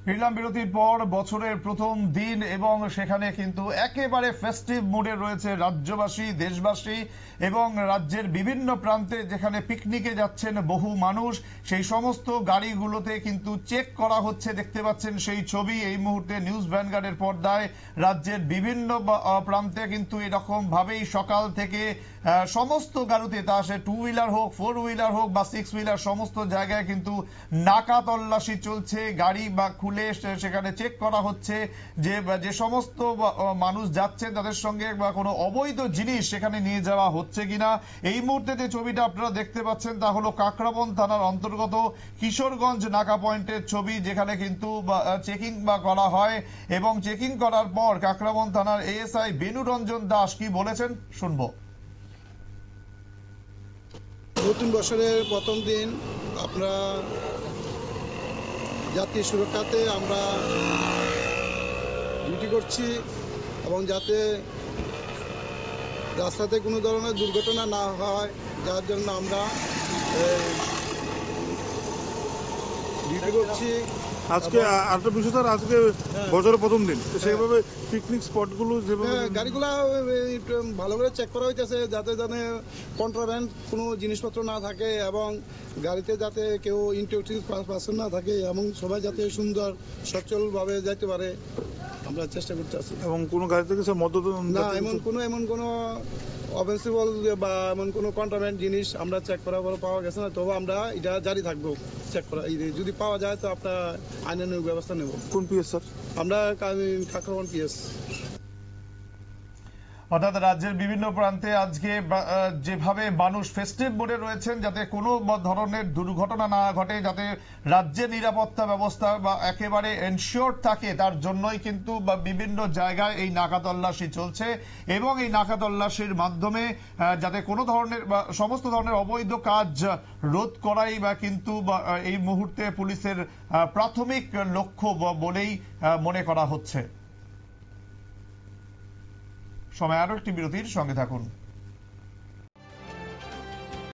ফিরলাম বিরতির পর বছরের প্রথম দিন এবং সেখানে কিন্তু একেবারে ফেস্টিভ মুডে রয়েছে রাজ্যবাসী, দেশবাসী এবং রাজ্যের বিভিন্ন প্রান্তে যেখানে পিকনিকে যাচ্ছেন বহু মানুষ। সেই সমস্ত গাড়িগুলোতে কিন্তু চেক করা হচ্ছে, দেখতে পাচ্ছেন সেই ছবি এই মুহূর্তে নিউজ ভ্যানগার্ডের পর্দায়। রাজ্যের বিভিন্ন প্রান্তে কিন্তু এরকম ভাবেই সকাল থেকে সমস্ত গাড়িতে, তা সে টু হুইলার হোক, ফোর হুইলার হোক বা সিক্স হুইলার, সমস্ত জায়গায় কিন্তু নাকা তল্লাশি চলছে। গাড়ি বা খুলে সেখানে চেক করা হচ্ছে যে সমস্ত মানুষ যাচ্ছেন তাদের সঙ্গে বা কোনো অবৈধ জিনিস সেখানে নিয়ে যাওয়া হচ্ছে কিনা। এই মুহূর্তে যে ছবিটা আপনারা দেখতে পাচ্ছেন তা হলো কাকরাবন থানার অন্তর্গত কিশোরগঞ্জ নাকা পয়েন্টের ছবি, যেখানে কিন্তু চেকিং বা করা হয় এবং চেকিং করার পর কাকরাবন থানার এএসআই বেনুরঞ্জন দাস কি বলেছেন শুনবো। নতুন বছরের প্রথম দিন আমরা জাতীয় সুরক্ষাতে আমরা ডিউটি করছি এবং যাতে রাস্তাতে কোনো ধরনের দুর্ঘটনা না হয়, যার জন্য আমরা ডিউটি করছি। আজকে আরেকটা বিষয় স্যার, আজকে বছরের প্রথম দিন, সেইভাবে পিকনিক স্পটগুলো যেভাবে গাড়িগুলা ভালো করে চেক করা হইতেছে যাতে কন্ট্রাব্যান্ড কোনো জিনিসপত্র না থাকে এবং গাড়িতে যাতে কেউ ইনটক্সিকেটেড পারসন না থাকে এবং সবাই যাতে সুন্দর সচ্ছলভাবে যাইতে পারে আমরা চেষ্টা করতেছি। এবং কোনো গাড়ি থেকে স্যার মদ্য না, এমন কোনো অফেন্সিবল বা এমন কোনো কন্ট্রাব্যান্ড জিনিস আমরা চেক করার পর পাওয়া গেছে না, তবে আমরা এটা জারি থাকবো চেক করা। যদি পাওয়া যায় তো আপনার আইনানুগ ব্যবস্থা নেব। কোন পিএস স্যার? আমরা কাকরাবন পিএস। অর্থাৎ রাজ্যের বিভিন্ন প্রান্তে আজকে যেভাবে মানুষ ফেস্টিভ মোডে রয়েছেন, যাতে কোনো ধরনের দুর্ঘটনা না ঘটে, যাতে রাজ্যের নিরাপত্তা ব্যবস্থা বা একেবারে এনশিওর থাকে, তার জন্যই কিন্তু বিভিন্ন জায়গায় এই নাকা তল্লাশি চলছে এবং এই নাকা তল্লাশির মাধ্যমে যাতে কোনো ধরনের বা সমস্ত ধরনের অবৈধ কাজ রোধ করাই বা কিন্তু এই মুহূর্তে পুলিশের প্রাথমিক লক্ষ্য বলেই মনে করা হচ্ছে। সময় আরো একটি বিরতির সঙ্গে থাকুন।